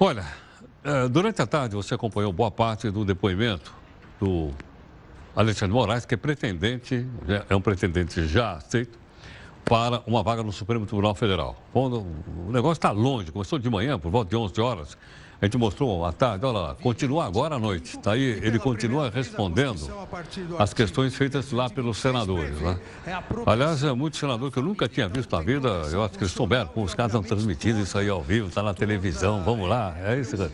Olha, durante a tarde você acompanhou boa parte do depoimento do Alexandre Moraes, que é um pretendente já aceito para uma vaga no Supremo Tribunal Federal. Bom, o negócio está longe, começou de manhã, por volta de 11 horas. A gente mostrou à tarde, olha lá, continua agora à noite. Está aí, ele continua respondendo as questões feitas lá pelos senadores, né? Aliás, é muito senador que eu nunca tinha visto na vida, eu acho que eles souberam, como os caras estão transmitindo isso aí ao vivo, está na televisão, vamos lá, é isso, cara.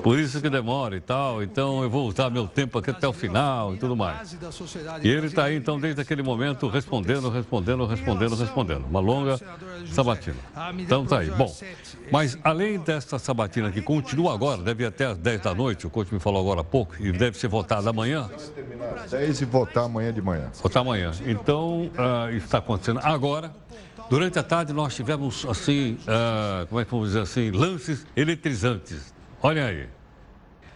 Por isso que demora e tal, então eu vou usar meu tempo aqui até o final e tudo mais. E ele está aí, então, desde aquele momento, respondendo. Uma longa sabatina. Então tá aí. Bom, mas além desta sabatina que continua agora, deve ir até às 10 da noite, o coach me falou agora há pouco, e deve ser votada amanhã. Vai terminar às 10 e votar amanhã de manhã. Votar amanhã. Então, isso está acontecendo agora. Durante a tarde nós tivemos, assim, como é que vamos dizer assim, lances eletrizantes. Olhem aí.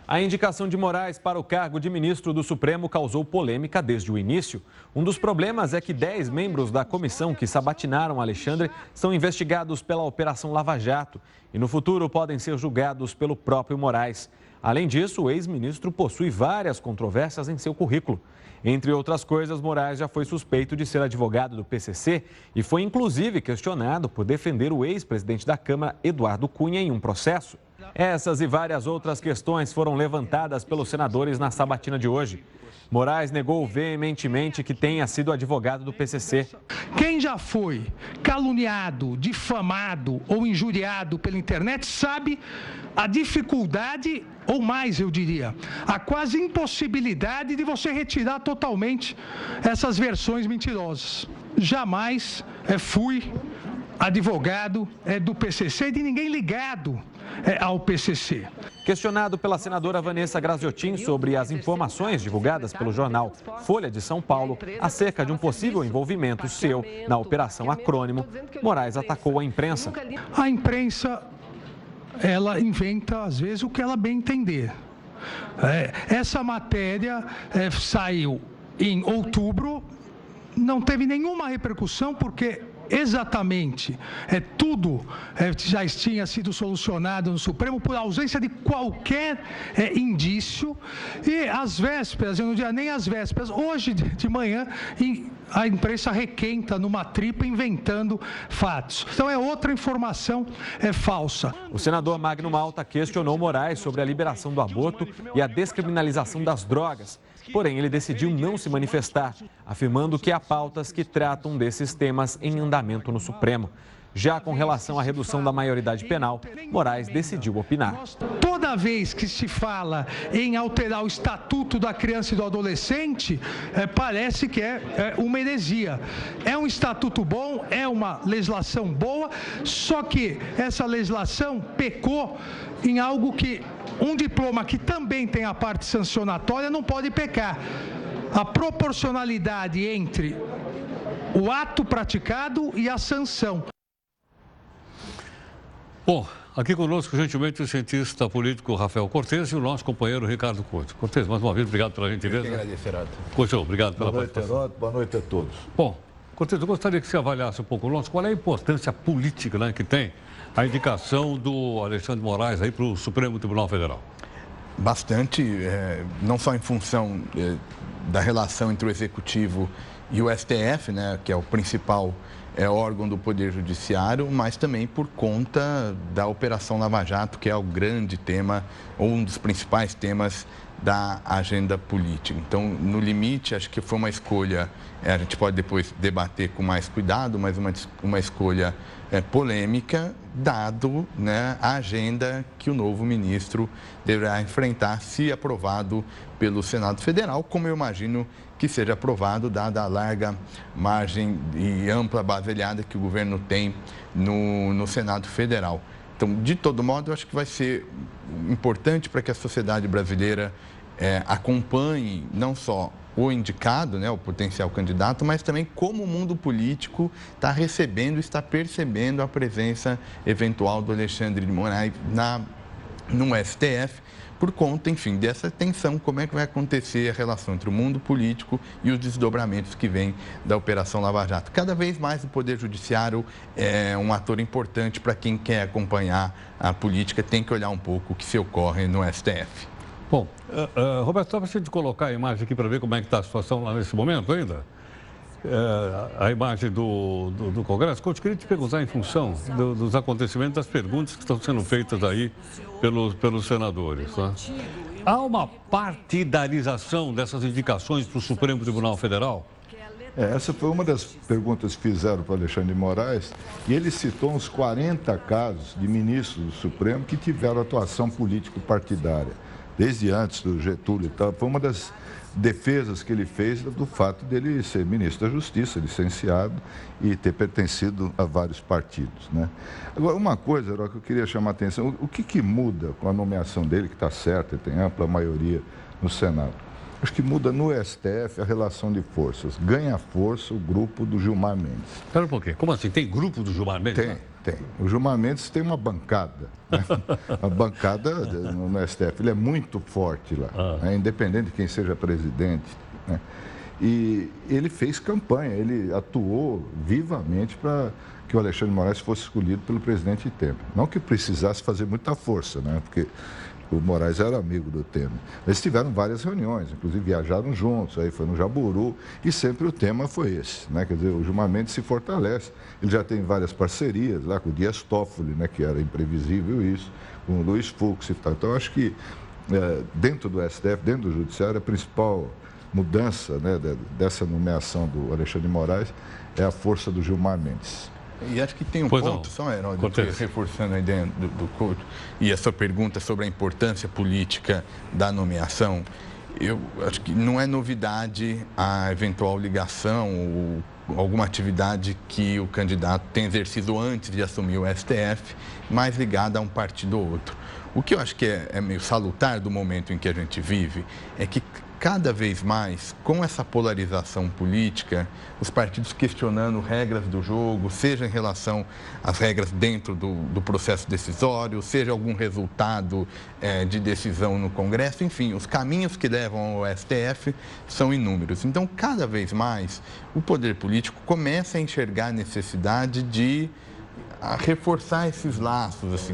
A indicação de Moraes para o cargo de ministro do Supremo causou polêmica desde o início. Um dos problemas é que 10 membros da comissão que sabatinaram Alexandre são investigados pela Operação Lava Jato e no futuro podem ser julgados pelo próprio Moraes. Além disso, o ex-ministro possui várias controvérsias em seu currículo. Entre outras coisas, Moraes já foi suspeito de ser advogado do PCC e foi inclusive questionado por defender o ex-presidente da Câmara, Eduardo Cunha, em um processo. Essas e várias outras questões foram levantadas pelos senadores na sabatina de hoje. Moraes negou veementemente que tenha sido advogado do PCC. Quem já foi caluniado, difamado ou injuriado pela internet sabe a dificuldade, ou mais eu diria, a quase impossibilidade de você retirar totalmente essas versões mentirosas. Jamais fui advogado do PCC e de ninguém ligado ao PCC. Questionado pela senadora Vanessa Graziotin sobre as informações divulgadas pelo jornal Folha de São Paulo acerca de um possível envolvimento seu na Operação Acrônimo, Moraes atacou a imprensa. A imprensa, ela inventa, às vezes, o que ela bem entender. Essa matéria saiu em outubro, não teve nenhuma repercussão, porque exatamente tudo já tinha sido solucionado no Supremo por ausência de qualquer indício. E às vésperas, eu não diria nem às vésperas, hoje de manhã, a imprensa requenta numa tripa inventando fatos. Então é outra informação falsa. O senador Magno Malta questionou Moraes sobre a liberação do aborto e a descriminalização das drogas. Porém, ele decidiu não se manifestar, afirmando que há pautas que tratam desses temas em andamento no Supremo. Já com relação à redução da maioridade penal, Moraes decidiu opinar. Toda vez que se fala em alterar o Estatuto da Criança e do Adolescente, parece que é uma heresia. É um estatuto bom, é uma legislação boa, só que essa legislação pecou em algo que um diploma que também tem a parte sancionatória não pode pecar. A proporcionalidade entre o ato praticado e a sanção. Bom, aqui conosco, gentilmente, o cientista político Rafael Cortes e o nosso companheiro Ricardo Couto. Cortes, mais uma vez, obrigado pela gentileza. Eu que agradeço, Heraldo. Couto, obrigado pela participação. Boa noite, Heraldo. Boa noite a todos. Bom, Cortes, eu gostaria que você avaliasse um pouco conosco qual é a importância política, né, que tem a indicação do Alexandre Moraes aí para o Supremo Tribunal Federal. Bastante, não só em função da relação entre o Executivo e o STF, né, que é o principal órgão do Poder Judiciário, mas também por conta da Operação Lava Jato, que é o grande tema, ou um dos principais temas da agenda política. Então, no limite, acho que foi uma escolha, a gente pode depois debater com mais cuidado, mas uma escolha polêmica, dado, né, a agenda que o novo ministro deverá enfrentar, se aprovado pelo Senado Federal, como eu imagino que seja aprovado, dada a larga margem e ampla baselhada que o governo tem no Senado Federal. Então, de todo modo, eu acho que vai ser importante para que a sociedade brasileira acompanhe não só o indicado, né, o potencial candidato, mas também como o mundo político está recebendo, está percebendo a presença eventual do Alexandre de Moraes no STF, por conta, enfim, dessa tensão, como é que vai acontecer a relação entre o mundo político e os desdobramentos que vêm da Operação Lava Jato. Cada vez mais o Poder Judiciário é um ator importante para quem quer acompanhar a política, tem que olhar um pouco o que se ocorre no STF. Bom, Roberto, só para a gente colocar a imagem aqui para ver como é que está a situação lá nesse momento ainda. A imagem do Congresso. Eu queria te perguntar em função dos acontecimentos, das perguntas que estão sendo feitas aí pelos senadores. Tá? Há uma partidarização dessas indicações para o Supremo Tribunal Federal? Essa foi uma das perguntas que fizeram para o Alexandre de Moraes, e ele citou uns 40 casos de ministros do Supremo que tiveram atuação político-partidária, desde antes do Getúlio e tal. Foi uma das defesas que ele fez do fato dele ser ministro da Justiça, licenciado e ter pertencido a vários partidos, né? Agora, uma coisa, Herói, que eu queria chamar a atenção, o que muda com a nomeação dele, que está certa, tem ampla maioria no Senado? Acho que muda no STF a relação de forças. Ganha força o grupo do Gilmar Mendes. Espera um pouquinho. Como assim? Tem grupo do Gilmar Mendes? Tem. O Gilmar Mendes tem uma bancada. Né? A bancada no STF. Ele é muito forte lá, né? Independente de quem seja presidente. Né? E ele fez campanha, ele atuou vivamente para que o Alexandre de Moraes fosse escolhido pelo presidente Temer. Não que precisasse fazer muita força, né? Porque o Moraes era amigo do Temer. Eles tiveram várias reuniões, inclusive viajaram juntos, aí foi no Jaburu, e sempre o tema foi esse, né? Quer dizer, o Gilmar Mendes se fortalece. Ele já tem várias parcerias lá com o Dias Toffoli, né? Que era imprevisível isso, com o Luiz Fux e tal. Então, eu acho que dentro do STF, dentro do Judiciário, a principal mudança, né, dessa nomeação do Alexandre de Moraes é a força do Gilmar Mendes. E acho que tem um ponto, só, Herói, reforçando a ideia do Couto, e a sua pergunta sobre a importância política da nomeação. Eu acho que não é novidade a eventual ligação ou alguma atividade que o candidato tem exercido antes de assumir o STF, mais ligada a um partido ou outro. O que eu acho que é meio salutar do momento em que a gente vive é que cada vez mais, com essa polarização política, os partidos questionando regras do jogo, seja em relação às regras dentro do processo decisório, seja algum resultado de decisão no Congresso, enfim, os caminhos que levam ao STF são inúmeros. Então, cada vez mais, o poder político começa a enxergar a necessidade de reforçar esses laços, assim,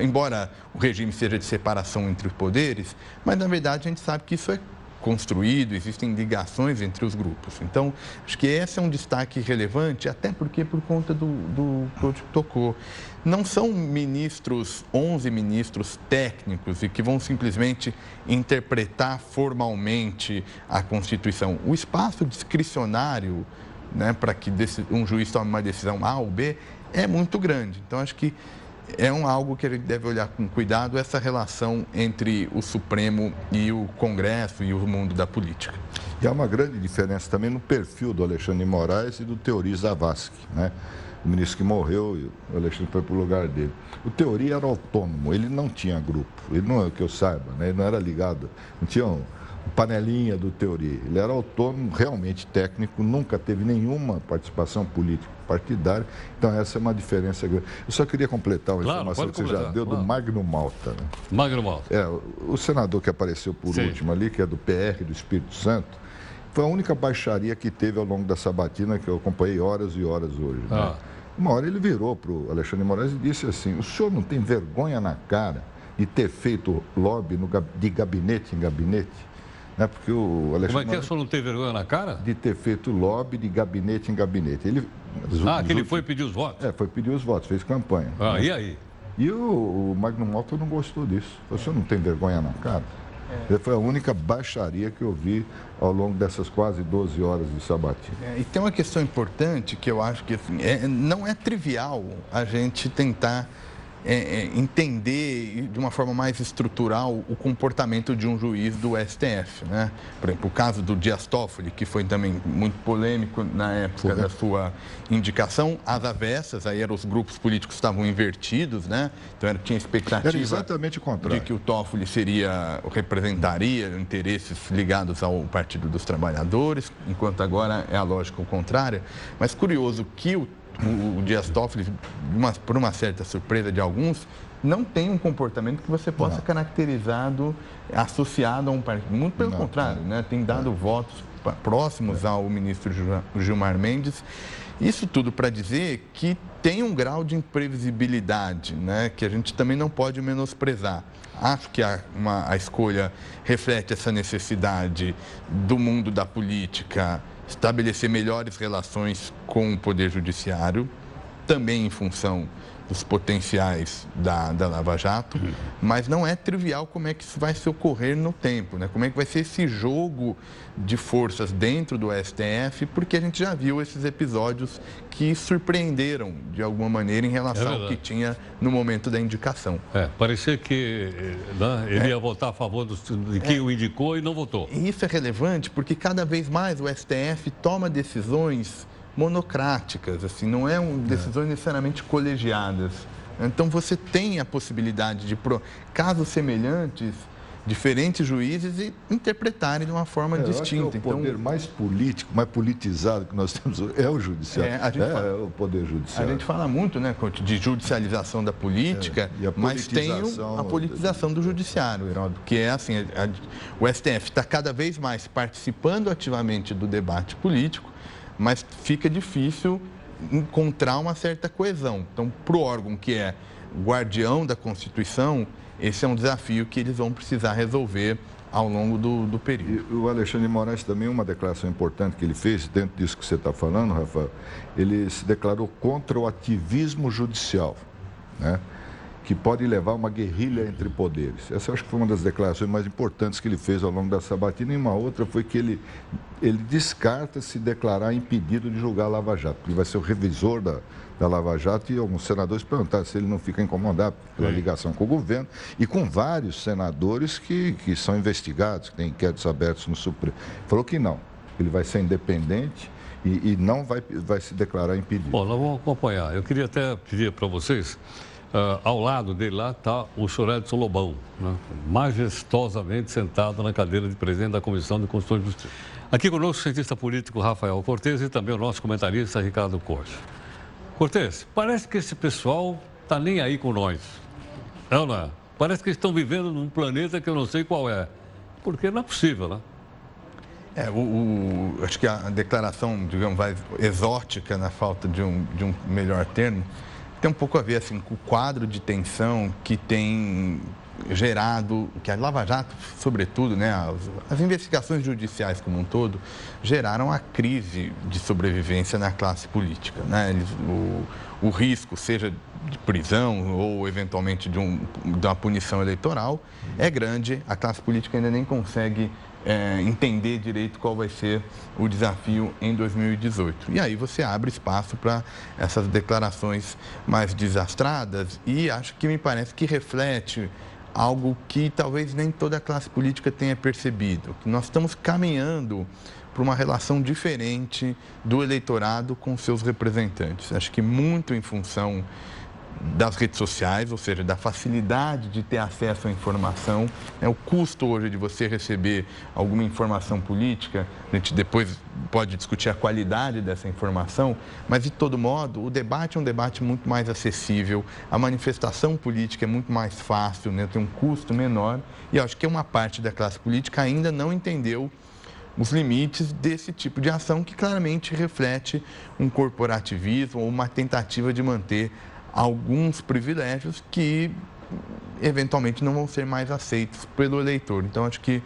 embora o regime seja de separação entre os poderes, mas, na verdade, a gente sabe que isso é construído, existem ligações entre os grupos. Então, acho que esse é um destaque relevante, até porque por conta do que tocou. Não são ministros, 11 ministros técnicos e que vão simplesmente interpretar formalmente a Constituição. O espaço discricionário, né, para que um juiz tome uma decisão A ou B é muito grande. Então, acho que é algo que a gente deve olhar com cuidado, essa relação entre o Supremo e o Congresso e o mundo da política. E há uma grande diferença também no perfil do Alexandre de Moraes e do Teori Zavascki, né? O ministro que morreu e o Alexandre foi para o lugar dele. O Teori era autônomo, ele não tinha grupo, ele não, que eu saiba, né? Ele não era ligado, não tinha panelinha do Teori. Ele era autônomo, realmente técnico, nunca teve nenhuma participação política partidária. Então, essa é uma diferença grande. Eu só queria completar uma informação que você já deu do Magno Malta. Né? Magno Malta. O senador que apareceu por último ali, que é do PR do Espírito Santo, foi a única baixaria que teve ao longo da sabatina, que eu acompanhei horas e horas hoje. Né? Uma hora ele virou para o Alexandre de Moraes e disse assim: o senhor não tem vergonha na cara de ter feito lobby de gabinete em gabinete? Porque o Alexandre Como é que é? O senhor não tem vergonha na cara? De ter feito lobby de gabinete em gabinete. Que ele foi pedir os votos? Foi pedir os votos, fez campanha. Né? E aí? E o Magno Malta não gostou disso. O senhor não tem vergonha na cara? Foi a única baixaria que eu vi ao longo dessas quase 12 horas de sabatina. E tem uma questão importante que eu acho que assim, não é trivial a gente tentar entender de uma forma mais estrutural o comportamento de um juiz do STF, né? Por exemplo, o caso do Dias Toffoli, que foi também muito polêmico na época da sua indicação, às avessas, aí eram os grupos políticos que estavam invertidos, né? Então tinha expectativa era exatamente o contrário. De que o Toffoli representaria interesses ligados ao Partido dos Trabalhadores, enquanto agora é a lógica contrária. Mas curioso que o o Dias Toffoli, por uma certa surpresa de alguns, não tem um comportamento que você possa caracterizado, associado a um partido. Muito pelo contrário, né? Tem dado votos próximos ao ministro Gilmar Mendes. Isso tudo para dizer que tem um grau de imprevisibilidade, né? Que a gente também não pode menosprezar. Acho que a escolha reflete essa necessidade do mundo da política estabelecer melhores relações com o Poder Judiciário, também em função dos potenciais da Lava Jato, mas não é trivial como é que isso vai se ocorrer no tempo, né? Como é que vai ser esse jogo de forças dentro do STF, porque a gente já viu esses episódios que surpreenderam de alguma maneira em relação ao que tinha no momento da indicação. Parecia que ele ia votar a favor de quem o indicou e não votou. E isso é relevante porque cada vez mais o STF toma decisões monocráticas, assim, não decisões necessariamente colegiadas. Então você tem a possibilidade de, casos semelhantes, diferentes juízes interpretarem de uma forma distinta. Acho que o poder mais político, mais politizado que nós temos é o judiciário. É o poder judiciário. A gente fala muito, né, de judicialização da política, mas tem a politização do judiciário, Heraldo, que é assim, o STF está cada vez mais participando ativamente do debate político, mas fica difícil encontrar uma certa coesão. Então, para o órgão que é guardião da Constituição, esse é um desafio que eles vão precisar resolver ao longo do período. E o Alexandre de Moraes também, uma declaração importante que ele fez, dentro disso que você está falando, Rafael, ele se declarou contra o ativismo judicial, né? Que pode levar a uma guerrilha entre poderes. Essa eu acho que foi uma das declarações mais importantes que ele fez ao longo da sabatina. E uma outra foi que ele descarta se declarar impedido de julgar a Lava Jato, porque vai ser o revisor da Lava Jato, e alguns senadores perguntaram se ele não fica incomodado pela ligação com o governo, e com vários senadores que são investigados, que têm inquéritos abertos no Supremo. Falou que não, ele vai ser independente e não vai se declarar impedido. Bom, nós vamos acompanhar. Eu queria até pedir para vocês... ao lado dele lá está o senhor Edson Lobão, né? Majestosamente sentado na cadeira de presidente da Comissão de Constituição e Justiça. Aqui conosco o cientista político Rafael Cortes e também o nosso comentarista Ricardo Cortes. Cortes, parece que esse pessoal está nem aí com nós. Não é? Parece que estão vivendo num planeta que eu não sei qual é. Porque não é possível, né? Acho que a declaração, digamos, exótica, na falta de um melhor termo, tem um pouco a ver assim, com o quadro de tensão que tem gerado, que a Lava Jato, sobretudo, né, as investigações judiciais como um todo, geraram a crise de sobrevivência na classe política, né? O risco, seja de prisão ou eventualmente de uma punição eleitoral, é grande. A classe política ainda nem consegue entender direito qual vai ser o desafio em 2018. E aí você abre espaço para essas declarações mais desastradas e acho que me parece que reflete algo que talvez nem toda a classe política tenha percebido, que nós estamos caminhando para uma relação diferente do eleitorado com seus representantes. Acho que muito em função das redes sociais, ou seja, da facilidade de ter acesso à informação, o custo hoje de você receber alguma informação política, a gente depois pode discutir a qualidade dessa informação, mas de todo modo o debate é um debate muito mais acessível, a manifestação política é muito mais fácil, né? Tem um custo menor e acho que uma parte da classe política ainda não entendeu os limites desse tipo de ação que claramente reflete um corporativismo ou uma tentativa de manter alguns privilégios que eventualmente não vão ser mais aceitos pelo eleitor. Então, acho que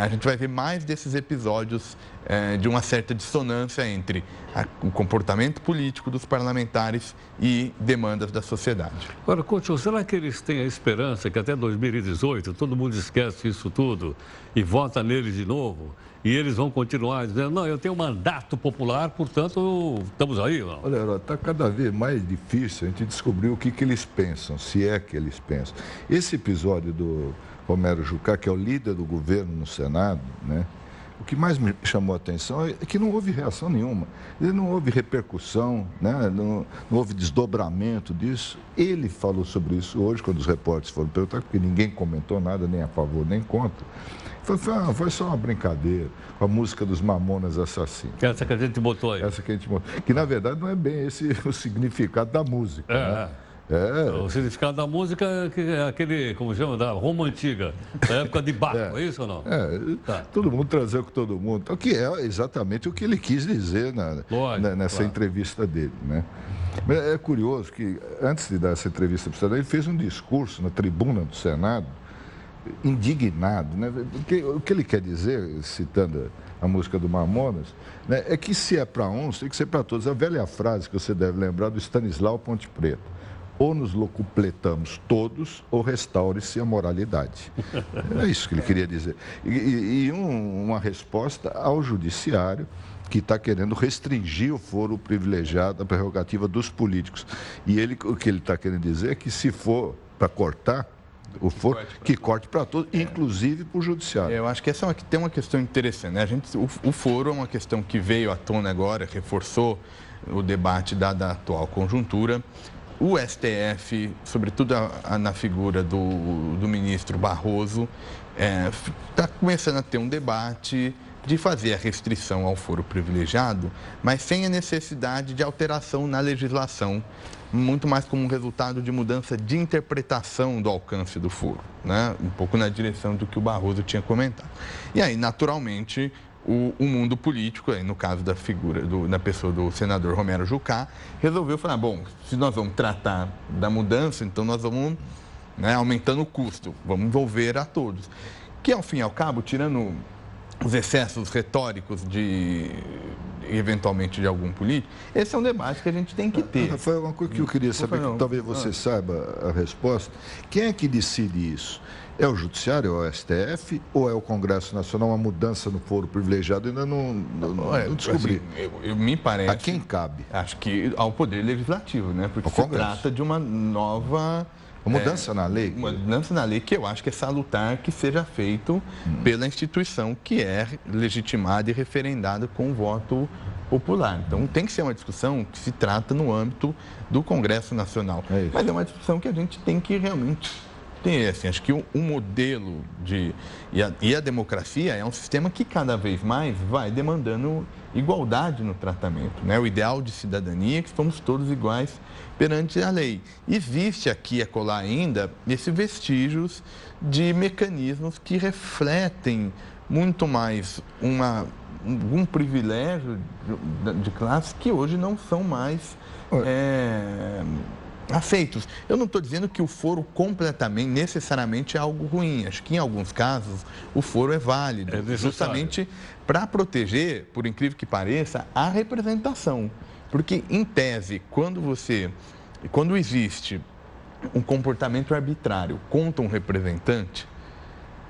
a gente vai ver mais desses episódios de uma certa dissonância entre o comportamento político dos parlamentares e demandas da sociedade. Agora, Coutinho, será que eles têm a esperança que até 2018 todo mundo esquece isso tudo e vota neles de novo? E eles vão continuar dizendo, não, eu tenho um mandato popular, portanto, estamos aí. Não? Olha, está cada vez mais difícil a gente descobrir o que eles pensam, se é que eles pensam. Esse episódio do Romero Jucá, que é o líder do governo no Senado, né? o que mais me chamou a atenção é que não houve reação nenhuma. Não houve repercussão, né? Não houve desdobramento disso. Ele falou sobre isso hoje, quando os repórteres foram perguntar, porque ninguém comentou nada, nem a favor, nem contra. Foi só uma brincadeira com a música dos Mamonas Assassinos. Essa que a gente botou aí. Essa que a gente botou. Que, na verdade, não é bem esse o significado da música. Né? O significado da música é aquele, como chama, da Roma Antiga, da época de Baco, é isso ou não? Todo mundo transou com todo mundo. O que é exatamente o que ele quis dizer nessa entrevista dele, né? Mas é curioso que, antes de dar essa entrevista para o Senado, ele fez um discurso na tribuna do Senado, indignado, né? Porque o que ele quer dizer, citando a música do Mamonas, né, é que se é para uns, tem que ser para todos. A velha frase que você deve lembrar do Stanislau Ponte Preta: ou nos locupletamos todos, ou restaure-se a moralidade. É isso que ele queria dizer. E uma resposta ao judiciário, que está querendo restringir o foro privilegiado, a prerrogativa dos políticos. E o que ele está querendo dizer é que, se for para cortar o foro, que corte para todos, inclusive para o judiciário. Eu acho que essa tem uma questão interessante, né? O foro é uma questão que veio à tona agora, reforçou o debate dada a atual conjuntura. O STF, sobretudo na figura do ministro Barroso, está começando a ter um debate de fazer a restrição ao foro privilegiado, mas sem a necessidade de alteração na legislação, muito mais como um resultado de mudança de interpretação do alcance do foro, né? Um pouco na direção do que o Barroso tinha comentado. E aí, naturalmente, o mundo político, no caso da figura, da pessoa do senador Romero Jucá, resolveu falar, bom, se nós vamos tratar da mudança, então nós vamos, né, aumentando o custo, vamos envolver a todos. Que, ao fim e ao cabo, tirando os excessos retóricos eventualmente de algum político, esse é um debate que a gente tem que ter. Rafael, uma coisa que eu queria saber, que talvez você saiba a resposta: quem é que decide isso? É o Judiciário, é o STF, ou é o Congresso Nacional? Uma mudança no foro privilegiado, ainda não descobri. Assim, me parece... A quem cabe? Acho que ao Poder Legislativo, né? Porque se trata de uma nova... Uma mudança na lei? Uma mudança na lei que eu acho que é salutar que seja feito pela instituição que é legitimada e referendada com o voto popular. Então, tem que ser uma discussão que se trata no âmbito do Congresso Nacional. Mas é uma discussão que a gente tem que realmente ter. Assim, acho que um modelo e a democracia é um sistema que cada vez mais vai demandando igualdade no tratamento, né? O ideal de cidadania é que somos todos iguais perante a lei. Existe aqui e acolá ainda esses vestígios de mecanismos que refletem muito mais um privilégio de classe que hoje não são mais aceitos. Eu não estou dizendo que o foro completamente, necessariamente é algo ruim. Acho que em alguns casos o foro é válido, justamente para proteger, por incrível que pareça, a representação. Porque, em tese, quando existe um comportamento arbitrário contra um representante,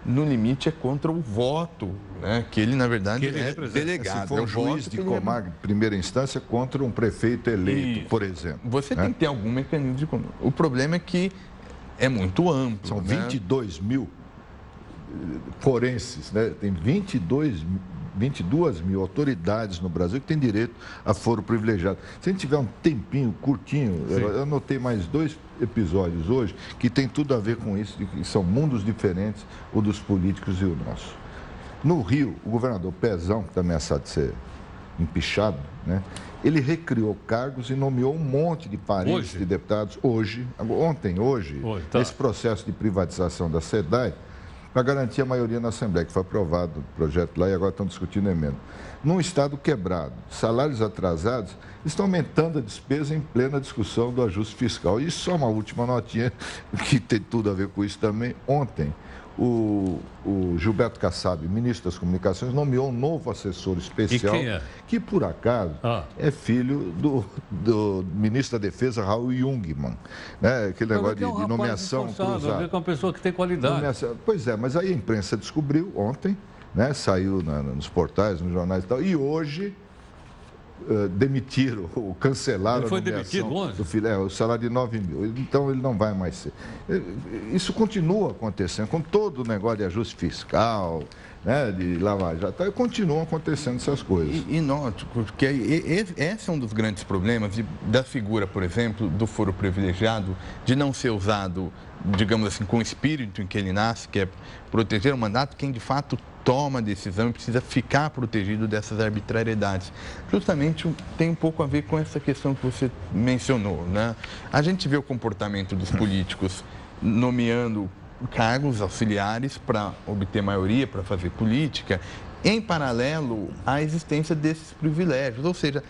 no limite é contra o voto, né? Que ele, na verdade, é delegado. Se for um juiz de comar primeira instância contra um prefeito eleito, por exemplo. Você tem que ter algum mecanismo de controle. O problema é que é muito amplo. São 22 mil forenses, né? Tem 22 mil autoridades no Brasil que têm direito a foro privilegiado. Se a gente tiver um tempinho curtinho, eu anotei mais 2 episódios hoje que tem tudo a ver com isso, que são mundos diferentes, o dos políticos e o nosso. No Rio, o governador Pezão, que está ameaçado de ser empichado, né? Ele recriou cargos e nomeou um monte de parentes de deputados ontem, nesse processo de privatização da SEDAI, para garantir a maioria na Assembleia, que foi aprovado o projeto lá e agora estão discutindo a emenda. Num Estado quebrado, salários atrasados, estão aumentando a despesa em plena discussão do ajuste fiscal. E só uma última notinha, que tem tudo a ver com isso também. Ontem, o Gilberto Kassab, ministro das Comunicações, nomeou um novo assessor especial, que, por acaso, é filho do ministro da Defesa, Raul Jungmann. Né? Aquele negócio de nomeação cruzada. É uma pessoa que tem qualidade. Pois é, mas aí a imprensa descobriu ontem, né? Saiu nos portais, nos jornais e tal, e hoje demitiram ou cancelaram ele foi a nomeação demitido onde? do filho, o salário de 9 mil. Então, ele não vai mais ser. Isso continua acontecendo com todo o negócio de ajuste fiscal, né, de Lava Jato, continuam acontecendo essas coisas. E note, porque esse é um dos grandes problemas da figura, por exemplo, do foro privilegiado, de não ser usado, digamos assim, com o espírito em que ele nasce, que é proteger o mandato, quem de fato toma a decisão e precisa ficar protegido dessas arbitrariedades. Justamente tem um pouco a ver com essa questão que você mencionou, né? A gente vê o comportamento dos políticos nomeando cargos auxiliares para obter maioria, para fazer política, em paralelo à existência desses privilégios. Ou seja,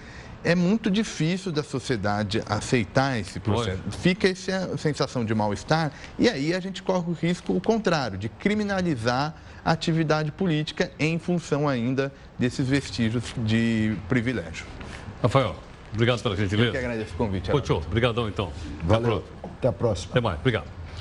é muito difícil da sociedade aceitar esse processo. Fica essa sensação de mal-estar e aí a gente corre o risco, o contrário, de criminalizar a atividade política em função ainda desses vestígios de privilégio. Rafael, obrigado pela gentileza. Eu que agradeço o convite. Coutinho, obrigadão então. Valeu. Até a próxima. Até mais, obrigado.